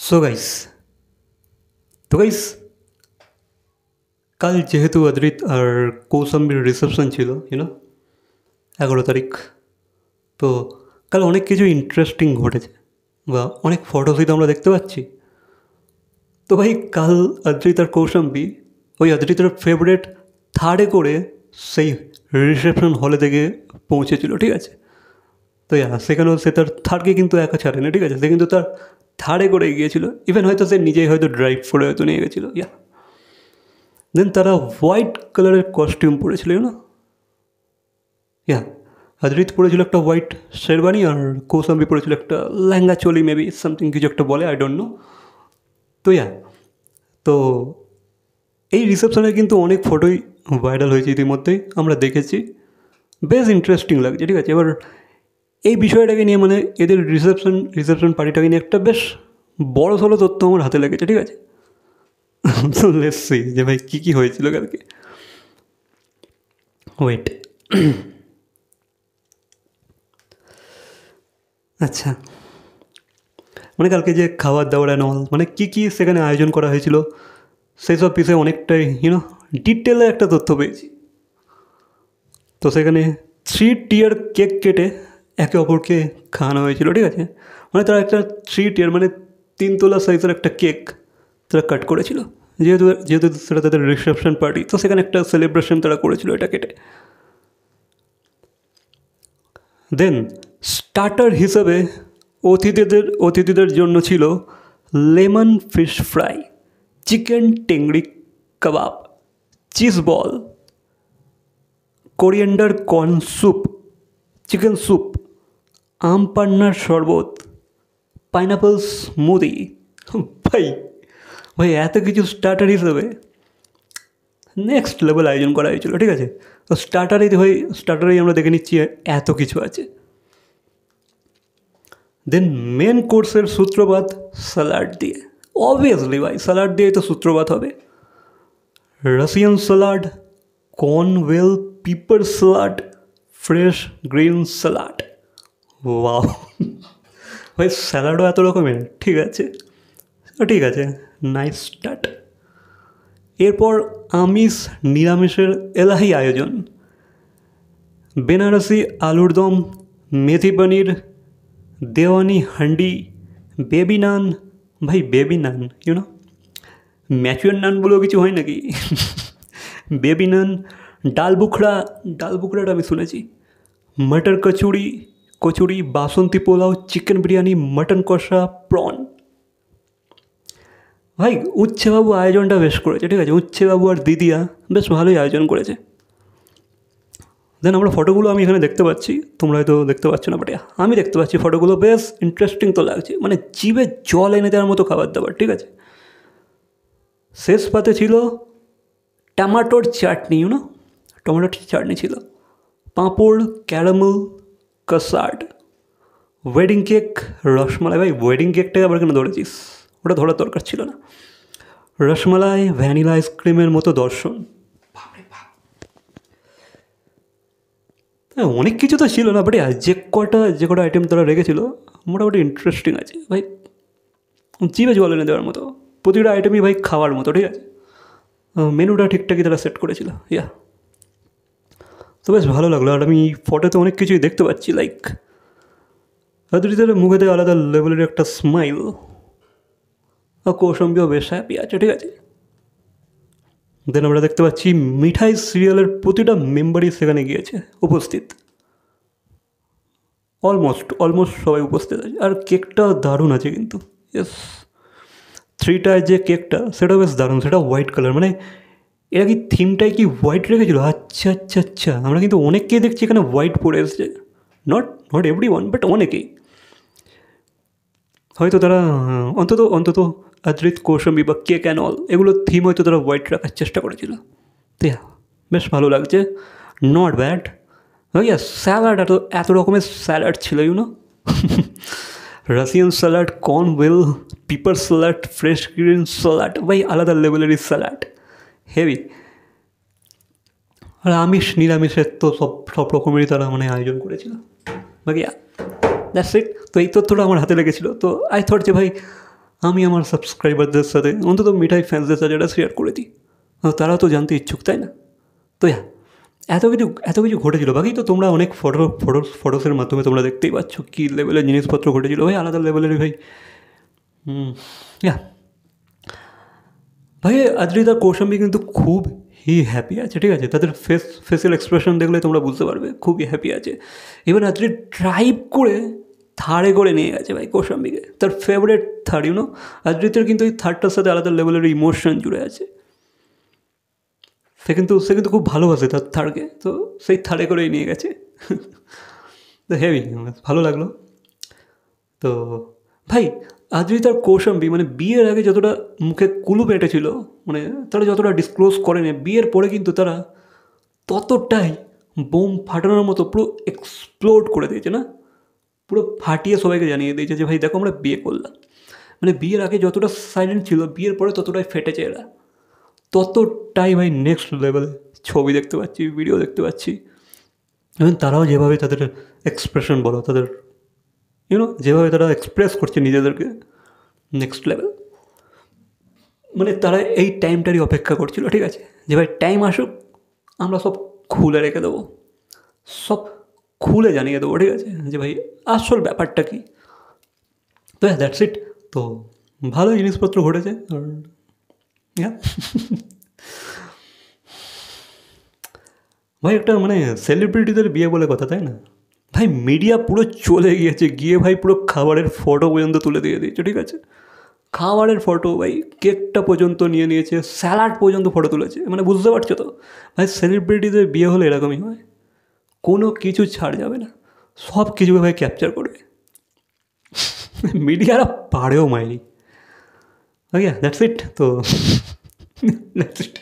So guys তো guys কাল যেহেতু অদ্রিত আর কৌশম্বীর রিসেপশন ছিল 11 তারিখ। তো কাল অনেক কিছু ইন্টারেস্টিং ঘটেছে বা অনেক ফটোসই তো আমরা দেখতে পাচ্ছি। তো ভাই কাল অদ্রিত আর কৌশম্বী ওই অদ্রিতের ফেভারেট থার্ডে করে সেই রিসেপশন হলে থেকে পৌঁছেছিল, ঠিক আছে। তো সেখানেও সে তার থার্ডকে কিন্তু একা ছাড়েনি, ঠিক আছে। সে কিন্তু তার থার্ডে করে গিয়েছিল, ইভেন হয়তো সে নিজেই হয়তো ড্রাইভ করে হয়তো নিয়ে গেছিলো। দেন তারা হোয়াইট কালারের কস্টিউম পরেছিল অদ্রিত পরেছিল একটা হোয়াইট শেরবানি আর কৌশম্বী পরেছিল একটা লেহেঙ্গা চোলি, মেবি সামথিং কিছু একটা বলে, আই ডোন্ট নো। তো তো এই রিসেপশনে কিন্তু অনেক ফটোই ভাইরাল হয়েছে ইতিমধ্যেই, আমরা দেখেছি। বেশ ইন্টারেস্টিং লাগছে, ঠিক আছে। এবার এই বিষয়টাকে নিয়ে মানে এদের রিসেপশন পার্টিটাকে নিয়ে একটা বেশ বড় সড়ো তথ্য আমার হাতে লেগেছে, ঠিক আছে। তো লেটস সি যে ভাই কী কী হয়েছিল কালকে। ওয়েট, আচ্ছা, মানে কালকে যে খাবার দাবার অ্যান্ড অল মানে কী কী সেখানে আয়োজন করা হয়েছিল সেই সব বিষয়ে অনেকটাই ডিটেলে একটা তথ্য পেয়েছি। তো সেখানে 3 টিয়ার কেক কেটে একে অপরকে খাওয়ানো হয়েছিল, ঠিক আছে। মানে তারা একটা 3 টিয়ার মানে 3 তোলা সাইজের একটা কেক তারা কাট করেছিল, যেহেতু যেহেতু সেটা তাদের রিসেপশন পার্টি। তো সেখানে একটা সেলিব্রেশন তারা করেছিল এটা কেটে। দেন স্টার্টার হিসাবে অতিথিদের জন্য ছিল lemon fish fry, chicken tangri kebab, cheese ball, coriander corn soup, chicken soup, আম পান্নার শরবত, পাইনাপল স্মুদি। ভাই ভাই এত কিছু স্টার্টার হিসেবে নেক্সট লেভেল আয়োজন করা হয়েছিল, ঠিক আছে। তো স্টার্টারেই আমরা দেখে নিচ্ছি এত কিছু আছে। দেন মেন কোর্সের সূত্রপাত স্যালাড দিয়ে, অবভিয়াসলি ভাই স্যালাড দিয়েই তো সূত্রপাত হবে। Russian salad, Cornwall pepper salad, fresh green salad. Wow ভাই স্যালাডও এত রকমের, ঠিক আছে নাইস স্টার্ট। এরপর আমিষ নিরামিষের এলাহি আয়োজন, বেনারসি আলুর দম, মেথি পনির, দেওয়ানি হান্ডি, বেবি নান। ভাই বেবি নান ম্যাচুয়ার নান বলেও কিছু হয় নাকি? বেবি নান, ডাল বুখড়াটা আমি শুনেছি, মটর কচুরি, বাসন্তী পোলাও, চিকেন বিরিয়ানি, মটন কষা, প্রন। ভাই উচ্ছেবাবু আয়োজনটা বেশ করেছে, ঠিক আছে। উচ্ছেবাবু আর দিদিয়া বেশ ভালোই আয়োজন করেছে। দেন আমরা ফটোগুলো আমি এখানে দেখতে পাচ্ছি, তোমরা হয়তো দেখতে পাচ্ছ না, বাট আমি দেখতে পাচ্ছি ফটোগুলো। বেশ ইন্টারেস্টিং তো লাগছে, মানে জিভে জল এনে দেওয়ার মতো খাবার দাবার, ঠিক আছে। শেষ পাতে ছিল টমাটোর চাটনি, টমেটোর চাটনি ছিল, পাঁপড়, ক্যারামেল, কাসার্ড, ওয়েডিং কেক, রসমালাই। ভাই ওয়েডিং কেকটাকে আবার কেন ধরেছিস? ওটা ধরার দরকার ছিল না। রসমালাই, ভ্যানিলা আইসক্রিমের মতো দর্শন। হ্যাঁ অনেক কিছু তো ছিল না, বাট যে কটা আইটেম তারা রেখেছিল মোটামুটি ইন্টারেস্টিং আছে ভাই, জিভে জল এনে দেওয়ার মতো। প্রতিটা আইটেমই ভাই খাওয়ার মতো, ঠিক আছে। মেনুটা ঠিকঠাকই তারা সেট করেছিল। তো বেশ ভালো লাগলো। আর আমি ফটোতে অনেক কিছুই দেখতে পাচ্ছি, লাইক অদ্রিতের মুখেতে আলাদা লেভেলের একটা স্মাইল, আর কৌশম্বীও বেশ হ্যাপি আছে, ঠিক আছে। দেন আমরা দেখতে পাচ্ছি মিঠাই সিরিয়ালের প্রতিটা মেম্বারই সেখানে গিয়েছে উপস্থিত, অলমোস্ট সবাই উপস্থিত আছে। আর কেকটা দারুণ আছে কিন্তু, ইয়েস 3টায় যে কেকটা সেটা বেশ দারুণ, সেটা হোয়াইট কালার। মানে এরা কি থিমটাই কি হোয়াইট রেখেছিলো? আচ্ছা, আমরা কিন্তু অনেককেই দেখছি এখানে হোয়াইট পরে এসছে, নট এভরি ওয়ান, বাট অনেকেই। হয়তো তারা অন্তত অদ্রিত, কৌশম্বী বা কেক অ্যান্ড অল এগুলোর থিম হয়তো তারা হোয়াইট রাখার চেষ্টা করেছিল। তো বেশ ভালো লাগছে, নট ব্যাড। স্যালাড, এত রকমের স্যালাড ছিল Russian salad, Cornwall pepper salad, fresh green salad. ভাই আলাদা লেভেলেরই স্যালাড, হেভি। আর আমিষ নিরামিষের তো সব রকমেরই তারা মানে আয়োজন করেছিল। বাকি দ্যাটস ইট। তো এই তথ্যটা আমার হাতে লেগেছিলো, তো আই থট যে ভাই আমি আমার সাবস্ক্রাইবারদের সাথে, অন্তত মিঠাই ফ্যান্সদের সাথে এটা শেয়ার করে দিই, তারা তো জানতে ইচ্ছুক, তাই না? তো এত কিছু ঘটেছিল। বাকি তো তোমরা অনেক ফটোসের মাধ্যমে তোমরা দেখতেই পাচ্ছ কী লেভেলের জিনিসপত্র ঘটেছিল ভাই, আলাদা লেভেলের ভাই। ভাই আদ্রিতা কৌশাম্বী কিন্তু খুব হ্যাপি আছে, ঠিক আছে? তাদের ফেসিয়াল এক্সপ্রেশন দেখলে তোমরা বুঝতে পারবে খুবই হ্যাপি আছে। এবার আদ্রি ড্রাইভ করে থার্ডে করে নিয়ে গেছে ভাই কৌশাম্বীকে, তার ফেভারেট থার্ড। আদ্রিতের কিন্তু এই থার্ডটার সাথে আলাদা লেভেলের ইমোশন জুড়ে আছে। সে কিন্তু খুব ভালোবাসে তার থার্ডকে, তো সেই থার্ডে করেই নিয়ে গেছে। তো হেভি, ভালো লাগলো। তো ভাই আদ্রিতার কৌশাম্বী মানে বিয়ের আগে যতটা মুখে কুলু পেটেছিল, মানে তারা যতটা ডিসক্লোজ করেনি, বিয়ের পরে কিন্তু তারা ততটাই বোম ফাটানোর মতো পুরো এক্সপ্লোড করে দিয়েছে না, পুরো ফাটিয়ে সবাইকে জানিয়ে দিয়েছে যে ভাই দেখো আমরা বিয়ে করলাম। মানে বিয়ের আগে যতটা সাইলেন্ট ছিল, বিয়ের পরে ততটাই ফেটেছে এরা, ততটাই ভাই নেক্সট লেভেলে ছবি দেখতে পাচ্ছি, ভিডিও দেখতে পাচ্ছি। এবং তারাও যেভাবে তাদের এক্সপ্রেশন বলো, তাদের যেভাবে তারা এক্সপ্রেস করছে নিজেদেরকে, নেক্সট লেভেল। মানে তারা এই টাইমটারই অপেক্ষা করছিল, ঠিক আছে? যে ভাই টাইম আসুক, আমরা সব খুলে রেখে দেবো, সব খুলে জানিয়ে দেবো, ঠিক আছে? যে ভাই আসল ব্যাপারটা কী। তো দ্যাটস ইট। তো ভালো জিনিসপত্র ঘটেছে। আর ভাই একটা মানে সেলিব্রিটিদের বিয়ে বলে কথা, তাই না? ভাই মিডিয়া পুরো চলে গিয়েছে, গিয়ে ভাই পুরো খাবারের ফটো পর্যন্ত তুলে দিয়ে দিয়েছে, ঠিক আছে? খাবারের ফটো ভাই, কেকটা পর্যন্ত নিয়ে নিয়েছে, স্যালাড পর্যন্ত ফটো তুলেছে। মানে বুঝতে পারছো তো ভাই, সেলিব্রিটিদের বিয়ে হলে এরকমই হয়, কোনো কিছু ছাড় যাবে না, সব কিছুকে ভাই ক্যাপচার করবে। মিডিয়ারা পারেও মাইনি। Okay that's it. তো দ্যাটস ইট।